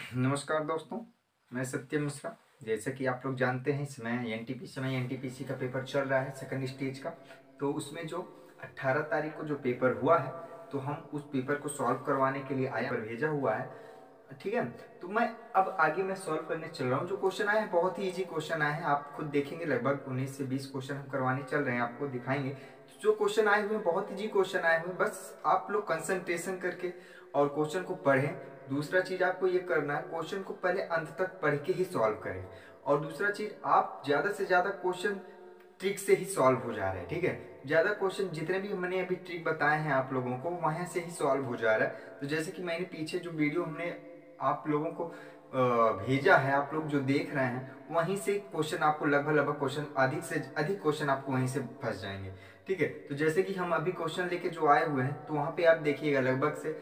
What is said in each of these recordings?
नमस्कार दोस्तों, मैं सत्यम मिश्रा। जैसे कि आप लोग जानते हैं, इसमें एनटीपीसी का पेपर चल रहा है सेकंड स्टेज का। तो उसमें जो 18 तारीख को जो पेपर हुआ है, तो हम उस पेपर को सॉल्व करवाने के लिए आया पर भेजा हुआ है। ठीक है, तो मैं अब आगे मैं सॉल्व करने चल रहा हूँ। जो क्वेश्चन आए हैं बहुत ही इजी क्वेश्चन आए हैं, आप खुद देखेंगे। लगभग 19 से 20 क्वेश्चन हम करवाने चल रहे हैं, आपको दिखाएंगे। तो जो क्वेश्चन आए हुए हैं बहुत इजी क्वेश्चन आए हुए हैं, बस आप लोग कंसंट्रेशन करके और क्वेश्चन को पढ़ें। दूसरा चीज आपको ये करना है, क्वेश्चन को पहले अंत तक पढ़ के ही सॉल्व करें। और दूसरा चीज, आप ज्यादा से ज्यादा क्वेश्चन ट्रिक से ही सॉल्व हो जा रहे हैं। ठीक है, ज्यादा क्वेश्चन जितने भी मैंने अभी ट्रिक बताए हैं आप लोगों को, वहां से ही सॉल्व हो जा रहा है। तो जैसे कि मैंने पीछे जो वीडियो हमने आप लोगों को भेजा है, आप लोग जो देख रहे हैं, वहीं से क्वेश्चन आपको लगभग क्वेश्चन अधिक से अधिक क्वेश्चन आपको वहीं से फंस जाएंगे। ठीक है, तो जैसे कि हम अभी क्वेश्चन लेके जो आए हुए हैं, तो वहां पे आप देखिएगा लगभग से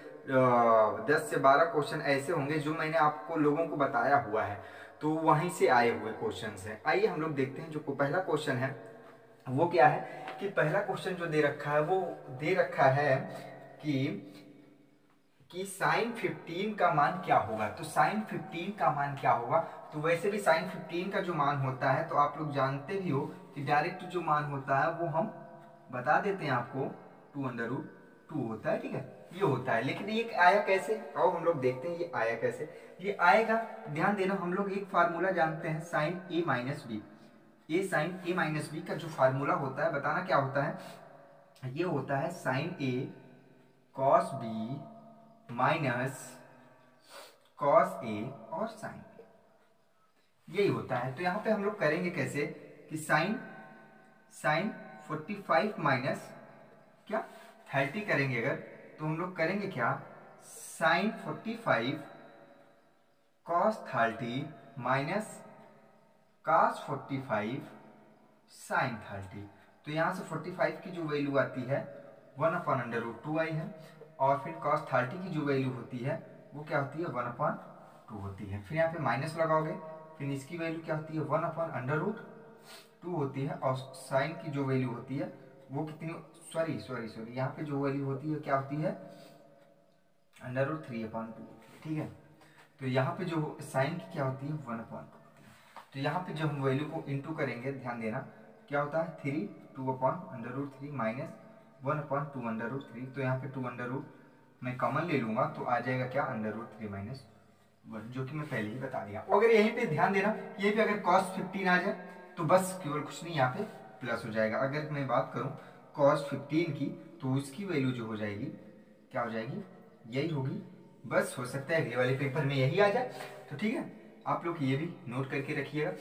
10 से 12 क्वेश्चन ऐसे होंगे जो मैंने आपको लोगों को बताया हुआ है, तो वहीं से आए हुए क्वेश्चन हैं। आइए हम लोग देखते हैं। जो पहला क्वेश्चन है वो क्या है कि पहला क्वेश्चन जो दे रखा है वो दे रखा है कि साइन 15 का मान क्या होगा। तो साइन 15 का मान क्या होगा, तो वैसे भी साइन 15 का जो मान होता है, तो आप लोग जानते भी हो कि डायरेक्ट जो मान होता है वो हम बता देते हैं आपको, 2√2 होता है। ठीक है, ये होता है। लेकिन ये आया कैसे, और हम लोग देखते हैं ये आया कैसे। ये आएगा, ध्यान देना, हम लोग एक फार्मूला जानते हैं, साइन ए माइनस बी। ये साइन ए माइनस बी का जो फार्मूला होता है, बताना क्या होता है। ये होता है sign A cos B minus cos A और साइन ए, यही होता है। तो यहाँ पे हम लोग करेंगे कैसे कि साइन साइन 45 माइनस क्या 30 करेंगे अगर, तो हम लोग करेंगे क्या, sine 45 cos 30 minus cos 45 sine 30। तो यहाँ से 45 की जो वैल्यू आती है 1/√2 आई है, और फिर cos 30 की जो वैल्यू होती है वो क्या होती है 1/2 होती है। फिर यहाँ पे माइनस लगाओगे, फिर इसकी वैल्यू क्या होती है 1/√2 होती है, और साइन की जो वैल्यू होती है वो कितनी, सॉरी सॉरी सॉरी, यहाँ पे जो वैल्यू होती है क्या होती है √3/2। ठीक है, तो यहाँ पे जो साइन की क्या होती है 1/2। तो यहाँ पे जब हम वैल्यू को इंटू करेंगे, ध्यान देना क्या होता है 3 2/√3 माइनस 1/2√3। तो यहाँ पे 2 मैं कॉमन ले लूंगा, तो आ जाएगा क्या √3 माइनस 1, जो कि मैं पहले ही बता दिया। अगर यहीं पे ध्यान देना, यहीं पे अगर cos 15 आ जाए तो बस केवल कुछ नहीं, यहाँ पे प्लस हो जाएगा। अगर मैं बात करूँ cos 15 की, तो उसकी वैल्यू जो हो जाएगी क्या हो जाएगी, यही होगी। बस हो सकता है अगले वाले पेपर में यही आ जाए। तो ठीक है, आप लोग ये भी नोट करके रखिएगा।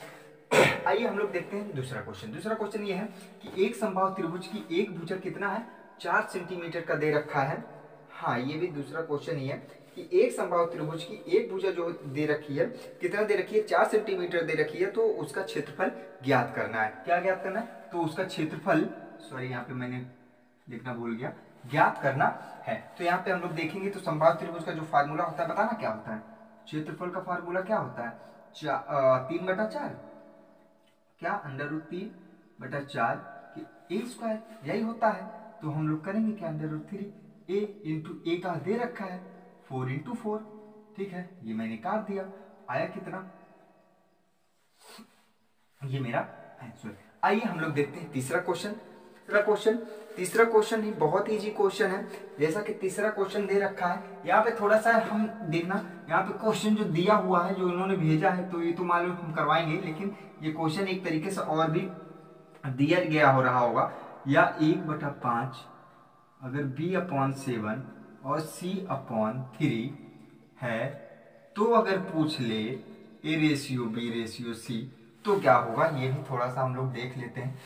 आइए हम लोग देखते हैं दूसरा क्वेश्चन। दूसरा क्वेश्चन ये है कि एक समबाहु त्रिभुज की एक भुजा कितना है, 4 सेंटीमीटर का दे रखा है। हाँ, ये भी दूसरा क्वेश्चन ही है कि एक समबाहु त्रिभुज की एक भुजा जो दे रखी है, कितना दे रखी है 4 सेंटीमीटर दे रखी है, तो उसका क्षेत्रफल ज्ञात करना है। क्या ज्ञात करना है, तो उसका क्षेत्रफल, सॉरी यहाँ पे मैंने लिखना भूल गया, ज्ञात करना है। तो यहाँ पे हम लोग देखेंगे, तो समबाहु त्रिभुज का जो फार्मूला होता है, बताना क्या होता है, क्षेत्रफल का फार्मूला क्या होता है 3/4, क्या √3/4 ए स्क्वायर, यही होता है। तो हम लोग करेंगे क्या, √3 ए इंटू ए का दे रखा है 4 × 4। ठीक है, ये मैंने काट दिया, आया कितना, ये मेरा आंसर। आइए हम लोग देखते हैं तीसरा क्वेश्चन। तीसरा क्वेश्चन ही बहुत इजी क्वेश्चन है। जैसा कि तीसरा क्वेश्चन दे रखा है, यहाँ पे थोड़ा सा हम देखना, यहाँ पे क्वेश्चन जो दिया हुआ है, जो इन्होंने भेजा है, तो ये तो मालूम हम करवाएंगे, लेकिन ये क्वेश्चन एक तरीके से और भी दिया गया हो रहा होगा। या 1/5 अगर b/7 और c/3 है, तो अगर पूछ ले a/b/c, तो क्या होगा, ये भी थोड़ा सा हम लोग देख लेते हैं।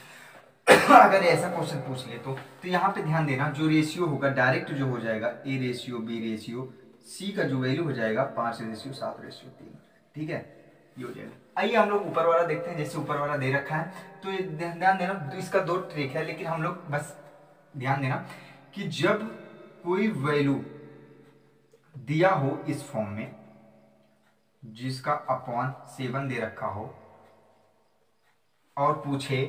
अगर ऐसा क्वेश्चन पूछ ले तो यहाँ पे ध्यान देना, जो रेशियो होगा डायरेक्ट जो हो जाएगा a/b/c का जो वैल्यू हो जाएगा 5:7:3। ठीक है, ये हो जाएगा। आइए हम लोग ऊपर वाला देखते हैं। जैसे ऊपर वाला दे रखा है, तो ध्यान देना, तो इसका 2 ट्रिक है, लेकिन हम लोग बस ध्यान देना कि जब कोई वैल्यू दिया हो इस फॉर्म में, जिसका /7 दे रखा हो, और पूछे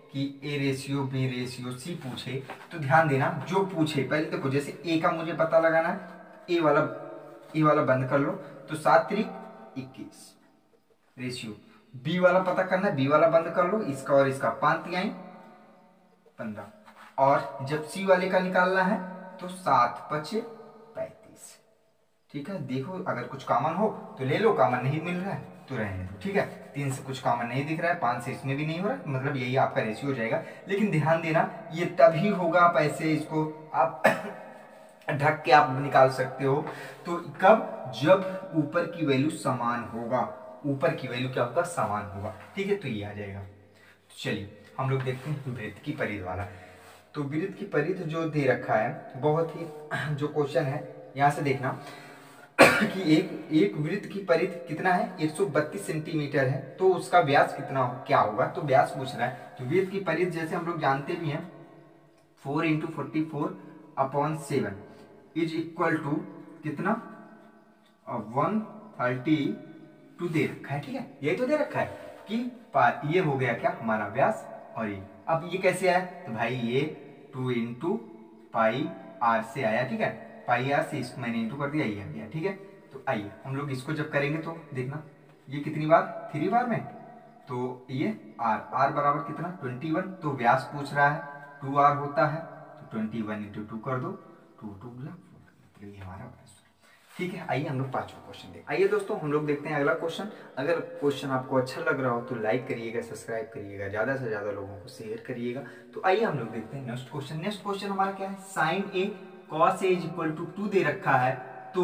कि a/b/c पूछे, तो ध्यान देना जो पूछे, पहले देखो, जैसे a का मुझे पता लगाना है, ए वाला बंद कर लो, तो 7 × 21 रेशियो। बी वाला पता करना है, बी वाला बंद कर लो, इसका और इसका 5 तिहाई 15, और जब सी वाले का निकालना है तो 7 5 35। ठीक है, देखो अगर कुछ कॉमन हो तो ले लो, कॉमन नहीं मिल रहा है तो रहने दो। ठीक है, 3 से कुछ कॉमन नहीं दिख रहा है, 5 से इसमें भी नहीं हो रहा है, मतलब यही आपका रेशियो हो जाएगा। लेकिन ध्यान देना ये तभी होगा आप ऐसे इसको आप ढक के आप निकाल सकते हो, तो कब, जब ऊपर की वैल्यू समान होगा, ऊपर की वैल्यू क्या होगा, समान होगा। ठीक है, तो ये आ जाएगा। तो चलिए हम लोग देखते हैं वृत्त की परिधि वाला। तो वृत्त की परिधि जो दे रखा है, बहुत ही जो क्वेश्चन है यहाँ से देखना कि एक वृत्त की परिधि कितना है, 132 सेंटीमीटर है, तो उसका व्यास कितना क्या होगा, तो व्यास पूछ रहा है। तो वृत्त की परिधि जैसे हम लोग जानते भी हैं 4 × 44/7 इज इक्वल टू कितना, 132 दे रखा है। ठीक है, यही तो दे रखा है कि ये हो गया क्या हमारा व्यास, और ये अब ये कैसे आया, तो भाई ये 2 × πr से आया। ठीक है, πr से इसको मैंने इंटू कर दिया, ये आ गया। ठीक है, तो आइए हम लोग इसको जब करेंगे तो देखना ये कितनी बार, 3 बार में, तो ये r बराबर कितना 21, तो व्यास पूछ रहा है 2r होता है, तो 21 × 2 कर दो, 2 2 मतलब ये हमारा व्यास। ठीक है, आइए हम लोग पांचवा क्वेश्चन देखते हैं। आइए दोस्तों हम लोग देखते हैं अगला क्वेश्चन। अगर क्वेश्चन आपको अच्छा लग रहा हो तो लाइक करिएगा, सब्सक्राइब करिएगा, ज्यादा से ज्यादा लोगों को शेयर करिएगा। तो आइए हम लोग देखते हैं नेक्स्ट क्वेश्चन। नेक्स्ट क्वेश्चन हमारा क्या है, sin a cos a = 2 दे रखा है, तो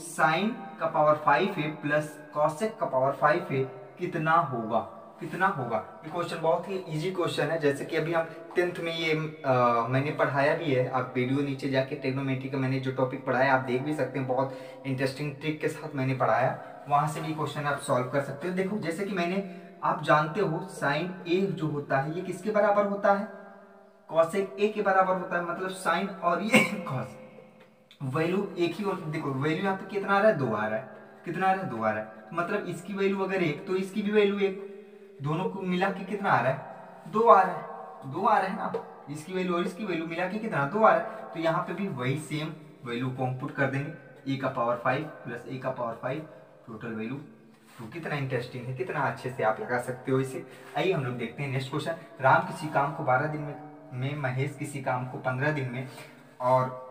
sin का पावर 5a प्लस cosec का पावर 5a कितना होगा, कितना होगा। ये क्वेश्चन बहुत ही इजी क्वेश्चन है, जैसे कि अभी हम 10th में ये मैंने पढ़ाया भी है, आप वीडियो नीचे जाके ट्रिग्नोमेट्री का मैंने जो टॉपिक पढ़ाया आप देख भी सकते हैं, बहुत इंटरेस्टिंग ट्रिक के साथ मैंने पढ़ाया, वहां से भी क्वेश्चन आप सॉल्व कर सकते हो। देखो जैसे कि मैंने, आप जानते हो साइन ए जो होता है ये किसके बराबर होता है, कॉसेक ए के बराबर होता है, मतलब साइन और ये कॉस वैल्यू एक ही, देखो वैल्यू यहाँ पे कितना आ रहा है, 2 आ रहा है, कितना आ रहा है, 2 आ रहा है, मतलब इसकी वैल्यू अगर 1 तो इसकी भी वैल्यू 1, दोनों को मिला के कितना आ रहा है, 2 आ रहा है, 2 आ रहा है ना, इसकी वैल्यू और इसकी वैल्यू मिला के कितना 2 आ रहा है। तो यहाँ पे भी वही सेम वैल्यू को हम पुट कर देंगे, a का पावर 5 प्लस a का पावर 5 टोटल वैल्यू। तो कितना इंटरेस्टिंग है, कितना अच्छे से आप लगा सकते हो इसे। आइए हम लोग देखते हैं नेक्स्ट क्वेश्चन। राम किसी काम को 12 दिन में, महेश किसी काम को 15 दिन में, और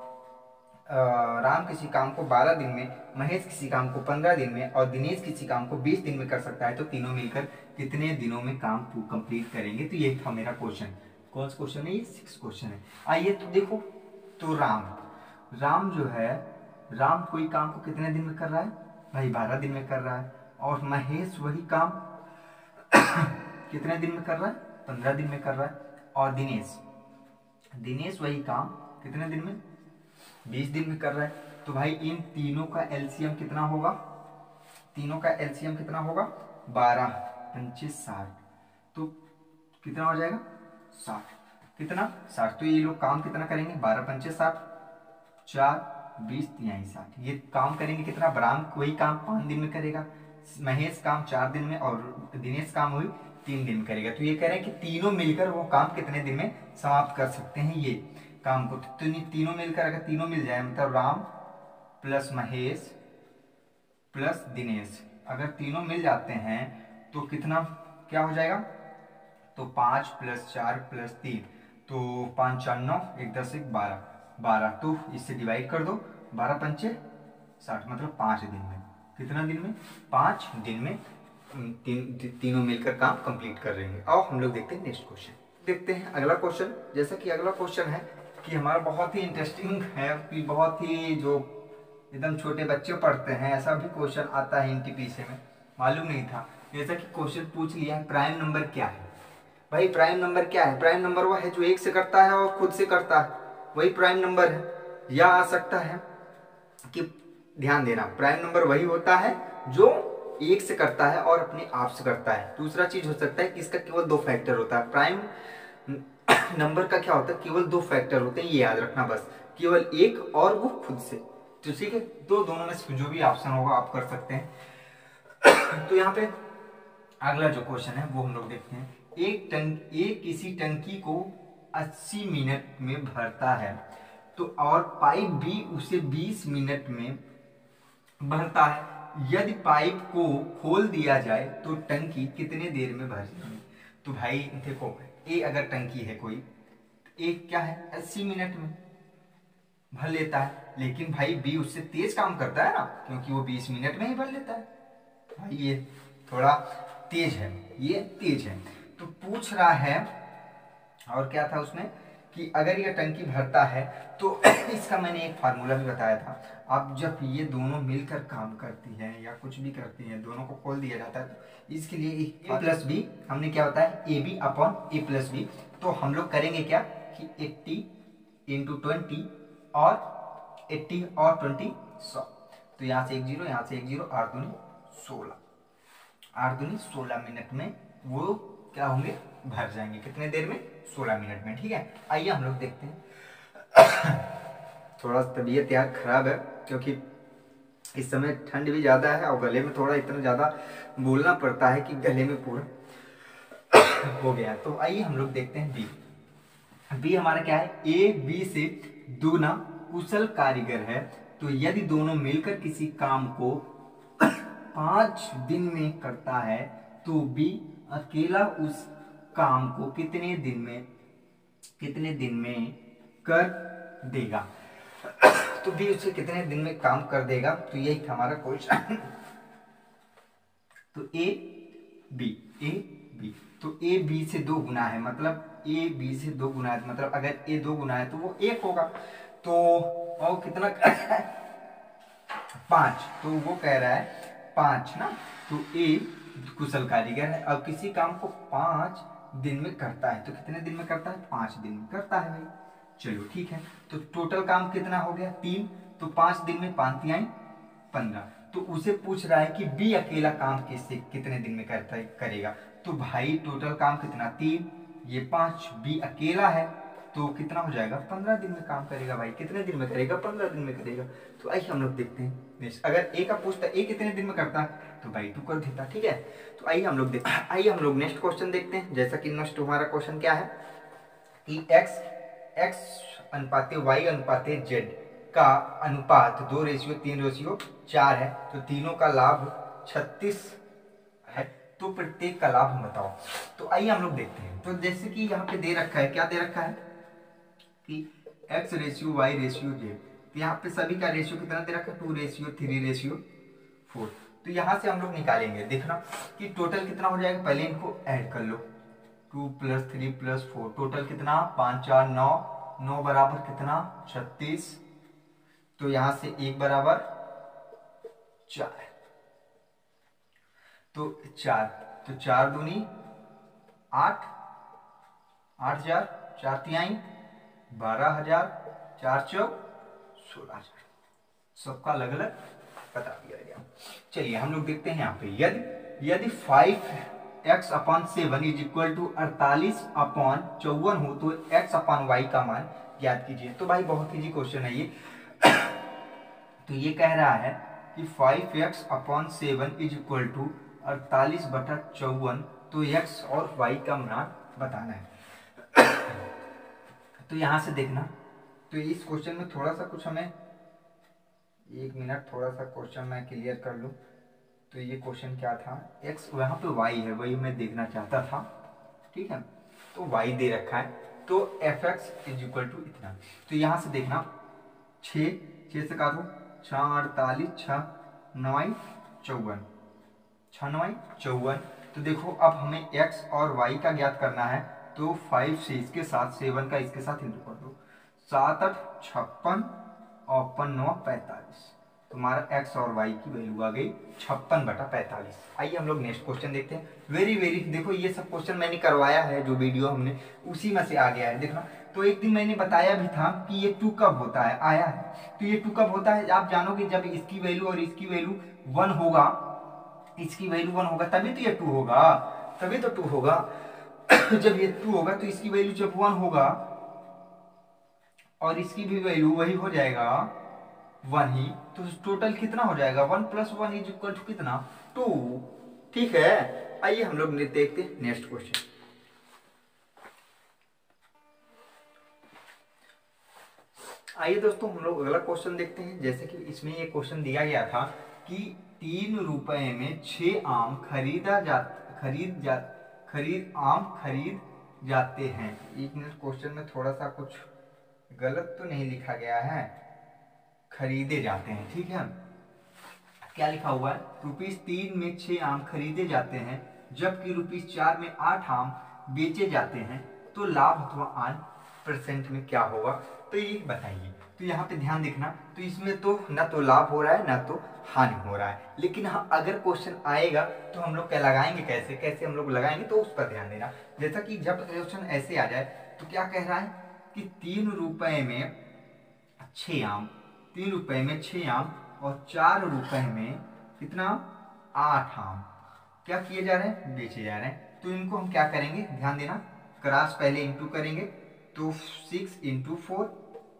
राम किसी काम को 12 दिन में, महेश किसी काम को 15 दिन में, और दिनेश किसी काम को 20 दिन में कर सकता है, तो तीनों मिलकर कितने दिनों में काम कंप्लीट करेंगे। तो ये था मेरा क्वेश्चन। कौन सा क्वेश्चन है, ये 6 क्वेश्चन है। आइए तो देखो, तो राम जो है, राम कोई काम को कितने दिन में कर रहा है भाई, 12 दिन में कर रहा है, और महेश वही काम कितने दिन में कर रहा है, 15 दिन में कर रहा है, और दिनेश वही काम कितने दिन में, 20 दिन में कर रहा है। तो भाई इन तीनों का एलसीएम कितना होगा, तीनों का एलसीएम कितना होगा, 12 5 60, तो कितना हो जाएगा 60, कितना 60। तो ये लोग काम कितना करेंगे, 12 5 60, 4 20 3 60, ये काम करेंगे कितना, राम वही काम 5 दिन में करेगा, महेश काम 4 दिन में, और दिनेश काम वही 3 दिन में करेगा। तो ये कह रहे हैं कि तीनों मिलकर वो काम कितने दिन में समाप्त कर सकते हैं ये काम को। तो तीनों मिलकर, अगर तीनों मिल जाए, मतलब राम प्लस महेश प्लस दिनेश, अगर तीनों मिल जाते हैं तो कितना क्या हो जाएगा, तो 5 + 4 + 3, तो 5 4 9 1 10 1 12 12, तो इससे डिवाइड कर दो, 12 5 60, मतलब 5 दिन में, कितना दिन में, 5 दिन में तीनों मिलकर काम कंप्लीट कर रहे हैं। आओ हम लोग देखते हैं नेक्स्ट क्वेश्चन। देखते हैं अगला क्वेश्चन। जैसा कि अगला क्वेश्चन है कि हमारा बहुत ही इंटरेस्टिंग है, कि बहुत ही जो एकदम छोटे बच्चे पढ़ते हैं, ऐसा भी क्वेश्चन आता है एनटीपीसी में, मालूम नहीं था। जैसा कि क्वेश्चन पूछ लिया है, प्राइम नंबर क्या है भाई, प्राइम नंबर क्या है, प्राइम नंबर वह है जो 1 से करता है और खुद से करता है, वही प्राइम नंबर है। या आ सकता है कि, ध्यान देना, प्राइम नंबर वही होता है जो 1 से करता है और अपने आप से करता है। दूसरा चीज हो सकता है कि इसका केवल 2 फैक्टर होता है। प्राइम नंबर का क्या होता है, केवल 2 फैक्टर होते हैं, ये याद रखना बस, केवल 1 और वो खुद से। तो ठीक है, तो दोनों में जो भी ऑप्शन होगा आप कर सकते हैं। तो यहाँ पे अगला जो क्वेश्चन है वो हम लोग देखते हैं। एक किसी टंकी को 80 मिनट में भरता है, तो और पाइप भी उसे 20 मिनट में भरता है। यदि पाइप को खोल दिया जाए तो टंकी कितने देर में भर जाएगी। तो भाई देखो, ए अगर टंकी है कोई, ए क्या है 80 मिनट में भर लेता है, लेकिन भाई बी उससे तेज काम करता है ना, क्योंकि वो 20 मिनट में ही भर लेता है। भाई ये थोड़ा तेज है, ये तेज है। तो पूछ रहा है, और क्या था उसमें कि अगर ये टंकी भरता है तो इसका मैंने एक फार्मूला भी बताया था। अब जब ये दोनों मिलकर काम करती हैं या कुछ भी करती हैं, दोनों को खोल दिया जाता है, तो इसके लिए ए प्लस बी हमने क्या होता है A B upon A plus B. तो हम लोग करेंगे क्या कि 80 इंटू 20 और 80 और 20 100। तो यहाँ से एक जीरो, यहाँ से एक जीरो, 8 दूनी 16, 8 दूनी 16 मिनट में वो क्या होंगे, भर जाएंगे। कितने देर में, 16 मिनट में। ठीक है, आइए हम लोग देखते हैं। थोड़ा तबीयत यार खराब है, क्योंकि इस समय ठंड भी ज़्यादा है और गले में थोड़ा इतना ज़्यादा बोलना पड़ता है कि गले में पूरा हो गया। तो आइए हम लोग देखते हैं बी। बी हमारा क्या है, ए बी से दूना कुशल कारीगर है, तो यदि दोनों मिलकर किसी काम को 5 दिन में करता है तो बी अकेला उस काम को कितने दिन में कर देगा। तो बी उसे कितने दिन में काम कर देगा, तो यही था हमारा क्वेश्चन। तो ए बी तो ए बी से 2 गुना है, मतलब ए बी से 2 गुना है, मतलब अगर ए 2 गुना है तो वो 1 होगा। तो और कितना 5, तो वो कह रहा है 5 ना। तो ए कुशल कारीगर है, अब किसी काम को 5 दिन में करता है, तो कितने दिन में करता है, 5 दिन में करता है भाई। चलो ठीक है, तो टोटल काम कितना हो गया 3, तो 5 दिन में 5 तिहाई 15। तो उसे पूछ रहा है कि बी अकेला काम किससे कितने दिन में करेगा। तो भाई टोटल काम कितना 3, ये 5, बी अकेला है तो कितना हो जाएगा 15 दिन में काम करेगा। भाई कितने दिन में करेगा, 15 दिन में करेगा। तो आइए हम लोग देखते हैं नेक्स्ट। अगर ए का पूछता ए कितने दिन में करता है तो भाई 2 कर देता। ठीक है, तो आइए हम लोग देखते हैं। आइए हम लोग नेक्स्ट क्वेश्चन देखते हैं। जैसा कि नेक्स्ट हमारा क्वेश्चन क्या है कि x अनुपाते y अनुपाते z का अनुपात 2:3:4 है, तो तीनों का लाभ 36 है, तो प्रत्येक का लाभ हम बताओ। तो आइए हम लोग देखते हैं। तो जैसे कि यहाँ पे दे रखा है, क्या दे रखा है कि x/y/z, तो यहाँ पे सभी का रेशियो कितना दे रखा है 2:3:4। तो यहाँ से हम लोग निकालेंगे, देखना कि टोटल कितना हो जाएगा। पहले इनको ऐड कर लो, 2 + 3 + 4, टोटल कितना 5 4 9, 9 बराबर कितना 36। तो यहां से 1 बराबर 4, तो 4, तो 4 दूनी 8, 8,000, 4 तिहाई 12,000, 4 चौक 16,000। सबका अलग अलग बता दिया गया। चलिए हम लोग देखते हैं यहाँ पे, यदि 5x/7 = 48/54 हो तो x/y का मान ज्ञात कीजिए। तो भाई बहुत इजी क्वेश्चन है ये। तो ये कह रहा है कि 5x/7 = 48/54, तो x और y का मान बताना है। तो यहां से देखना, तो इस क्वेश्चन में थोड़ा सा कुछ हमें, 1 मिनट, थोड़ा सा क्वेश्चन मैं क्लियर कर लूँ। तो ये क्वेश्चन क्या था, x यहाँ पे y है, वही मैं देखना चाहता था। ठीक है, तो y दे रखा है, तो fx = इतना। तो यहाँ से देखना 6 से काटो, 6 48, 6 9 54, 6 9 54। तो देखो अब हमें x और y का ज्ञात करना है, तो 5 से इसके साथ, 7 का इसके साथ इंटू कर दो, 7 8 56 और 5 9 45। तुम्हारा x और y की वैल्यू आ गई 56/45। आइए हम लोग नेक्स्ट क्वेश्चन देखते हैं। वेरी देखो ये सब क्वेश्चन मैंने करवाया है, जो वीडियो हमने उसी में से आ गया है। देखना, तो एक दिन मैंने बताया भी था कि ये 2 कब होता है, आया है। तो ये 2 कब होता है, आप जानोगे जब इसकी वैल्यू और इसकी वैल्यू 1 होगा, इसकी वैल्यू 1 होगा तभी तो ये 2 होगा, तभी तो 2 होगा। जब ये 2 होगा तो इसकी वैल्यू जब 1 होगा और इसकी भी वैल्यू वही हो जाएगा 1 ही, तो टोटल कितना हो जाएगा 1 + 1 = कितना 2। ठीक है, आइए हम लोग देखते हैं नेक्स्ट क्वेश्चन। आइए दोस्तों हम लोग अगला क्वेश्चन देखते हैं। जैसे कि इसमें ये क्वेश्चन दिया गया था कि ₹3 में 6 आम खरीद जाते हैं। एक मिनट, क्वेश्चन में थोड़ा सा कुछ गलत तो नहीं लिखा गया है, खरीदे जाते हैं, ठीक है। क्या लिखा हुआ है, ₹3 में 6 आम खरीदे जाते हैं जबकि ₹4 में 8 आम बेचे जाते हैं, तो लाभ अथवा आन % में क्या होगा, तो ये बताइए। तो यहाँ पे ध्यान देखना, तो इसमें तो ना तो लाभ हो रहा है ना तो हानि हो रहा है, लेकिन हाँ अगर क्वेश्चन आएगा तो हम लोग क्या लगाएंगे, कैसे हम लोग लगाएंगे, तो उस पर ध्यान देना। जैसा कि जब क्वेश्चन ऐसे आ जाए तो क्या कह रहा है कि ₹3 में 6 आम, ₹3 में 6 आम और ₹4 में कितना, 8 आम क्या किए जा रहे हैं, बेचे जा रहे हैं। तो इनको हम क्या करेंगे, ध्यान देना, क्रॉस पहले इंटू करेंगे तो 6 × 4,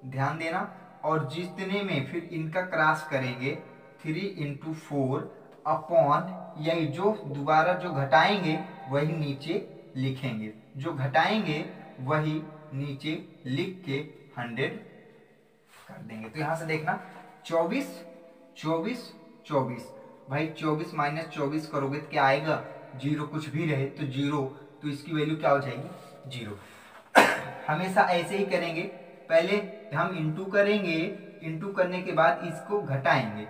ध्यान देना, और जितने में फिर इनका क्रॉस करेंगे 3 × 4 अपॉन, यही जो दोबारा जो घटाएंगे वही नीचे लिखेंगे, जो घटाएंगे वही नीचे लिख के 100 कर देंगे। तो यहां से देखना 24 24 24, भाई 24 - 24 करोगे तो क्या आएगा, 0, कुछ भी रहे तो 0, तो इसकी वैल्यू क्या हो जाएगी, 0। हमेशा ऐसे ही करेंगे, पहले हम इंटू करेंगे, इंटू करने के बाद इसको घटाएंगे,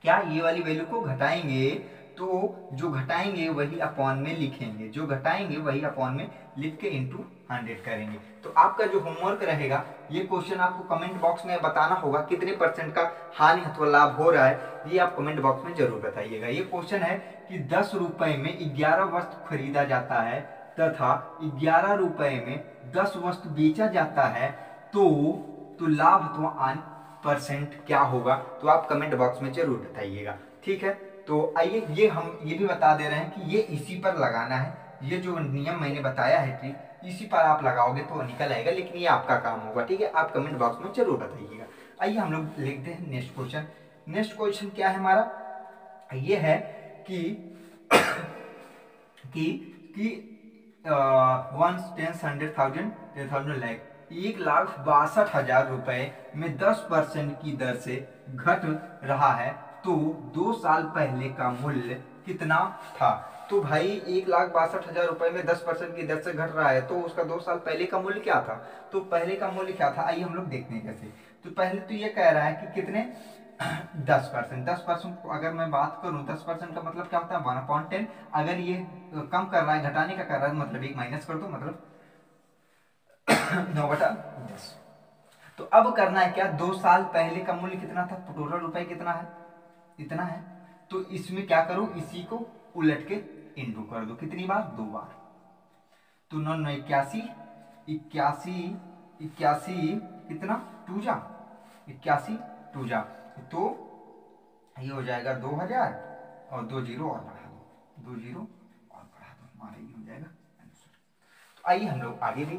क्या ये वाली वैल्यू को घटाएंगे, तो जो घटाएंगे वही अपॉन में लिखेंगे, जो घटाएंगे वही अपॉन में लिख के इंटू 100 करेंगे। तो आपका जो होमवर्क रहेगा, ये क्वेश्चन आपको कमेंट बॉक्स में बताना होगा कितने % का हानि अथवा लाभ हो रहा है, ये आप कमेंट बॉक्स में जरूर बताइएगा। ये क्वेश्चन है कि ₹10 में 11 वस्तु खरीदा जाता है तथा ₹11 में 10 वस्तु बेचा जाता है, तो लाभ अथवा हानि % क्या होगा, तो आप कमेंट बॉक्स में जरूर बताइएगा, ठीक है। तो आइए, ये हम ये भी बता दे रहे हैं कि ये इसी पर लगाना है, ये जो नियम मैंने बताया है ट्रिक, इसी पर आप लगाओगे तो निकल आएगा, लेकिन ये आपका काम होगा, ठीक है। आप कमेंट बॉक्स में जरूर बताइएगा। आइए हम लोग लिखते हैं नेक्स्ट क्वेश्चन। नेक्स्ट क्वेश्चन क्या है हमारा, ये है कि 1 10 100,000 10,000 लाख, 1,62,000 रुपए में 10% की दर से घट रहा है, तो 2 साल पहले का मूल्य कितना था। तो भाई 1,62,000 रुपए में 10% की दर से घट रहा है, तो उसका 2 साल पहले का मूल्य क्या था, तो पहले का मूल्य क्या था, आइए हम लोग देखते हैं कैसे। तो पहले तो ये कह रहा है कि कितने 10% को अगर मैं बात करूं, 10% का मतलब क्या होता है, 1/10। अगर ये कम कर रहा है, घटाने का कर रहा है, मतलब 1 माइनस कर दो, मतलब 9/10। तो अब करना है क्या, 2 साल पहले का मूल्य कितना था, टोटल रुपए कितना है, इतना है। तो इसमें क्या करो, इसी को उलट के इंटू कर दो, कितनी बार, 2 बार। तो 9 9 81 81 कितना, 2 जा 81 2 जा, तो ये हो जाएगा 2000 और 2 जीरो और बढ़ा दो, 2 जीरो और बढ़ा दो, हमारा ये हो जाएगा आंसर। तो आइए हम लोग आगे भी